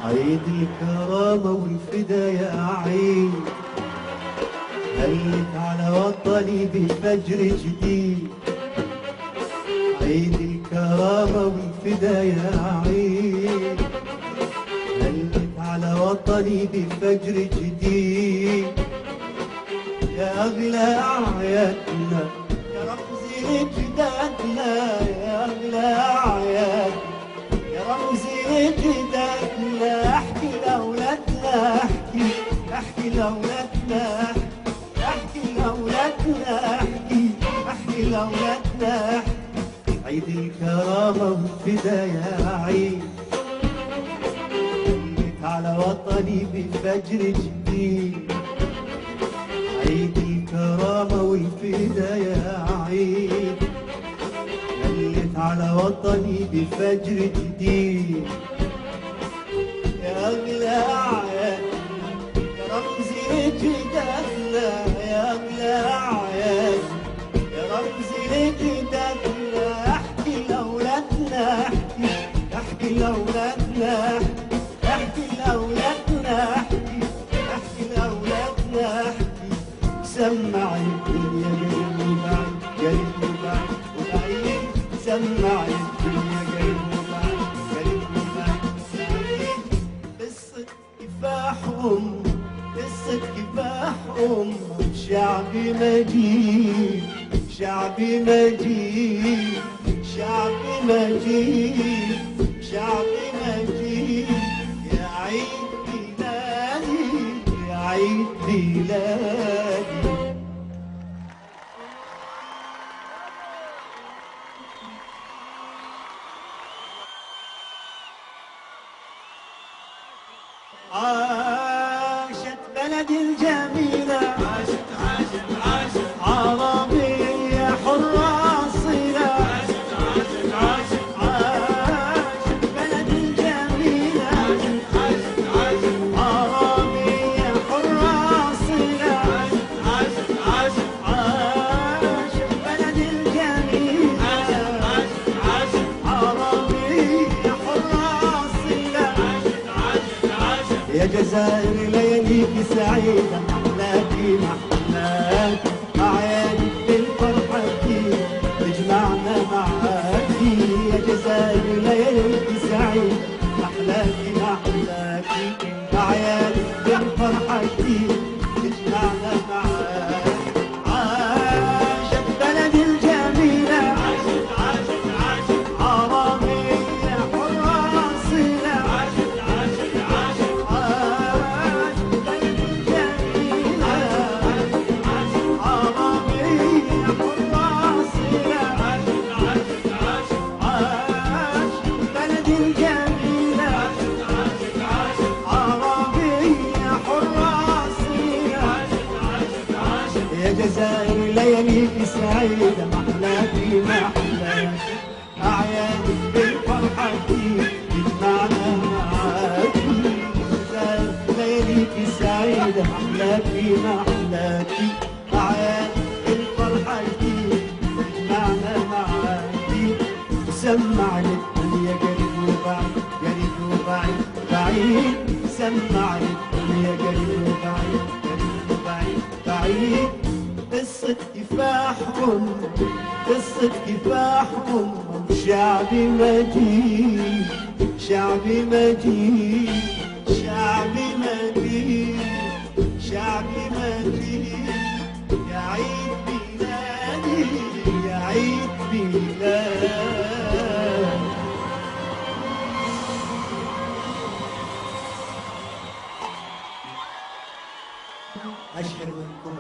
عيد الكرامة والفدا يا عيد، هلت على وطني بفجر جديد. عيد الكرامة والفدا يا عيد، هلت على وطني بفجر جديد. يا أغلى أعيادنا يا رمز جدادنا، يا أغلى أعيادنا يا رمز جدادنا. احكي لأولادنا، احكي لأولادنا، احكي لأولادنا، احكي لأولادنا. عيد الكرامة والفدا يا عيد، هلت على وطني بفجر جديد. عيد الكرامة والفدا يا عيد، هلت على وطني بفجر جديد. يا أغلى أعيادنا يا رمز جدادنا، يا أغلى أعيادنا يا رمز جدادنا. احكي لأولادنا، احكي لأولادنا، احكي لأولادنا، احكي لأولادنا. سمع الدنيا قريب وبعيد، قريب وبعيد وبعيد. سمع الدنيا قريب وبعيد، قريب وبعيد. قصة كفاحهم، قصة كفاحهم. شعبي مجيد، شعبي مجيد، شعبي مجيد، شعبي مجيد. يا عيد بلادي، يا عيد بلادي. عاشت بلدي الجميلة، عاشت عاشت عاشت عربية حرة أصيلة. عاشت عاشت عاشت عاشت بلدي الجميلة، عاشت عاشت عاشت عربية حرة أصيلة. عاشت عاشت عاشت عاشت بلدي الجميلة، عاشت عاشت عاشت عربية حرة أصيلة. يا جزائر لياليك سعيدة، محلاكي محلاكي. أعيادك بالفرحة كتير تجمعنا معاكي. يا جزائر لياليك سعيدة، محلاكي محلاكي. أعيادك بالفرحة كتير تجمعنا معاكي. عاشت بلدي الجميلة، عاشت عاشت عاشت عربية حرة أصيلة. عاشت عاشت عاشت جزائر لياليك سعيدة، محلاكي محلاكي. أعيادك بالفرحة كتير تجمعنا معاكي. جزائر لياليك سعيدة، محلاكي محلاكي. أعيادك بالفرحة كتير تجمعنا معاكي. سمع للدنيا قريب وبعيد، قريب وبعيد بعيد. سمع للدنيا قريب وبعيد، قريب وبعيد بعيد. قصة كفاحهم، قصة كفاحهم. شعبي مجيد، شعبي مجيد، شعبي مجيد، شعبي مجيد. يا عيد بلادي، يا عيد بلادي. أشهر منكم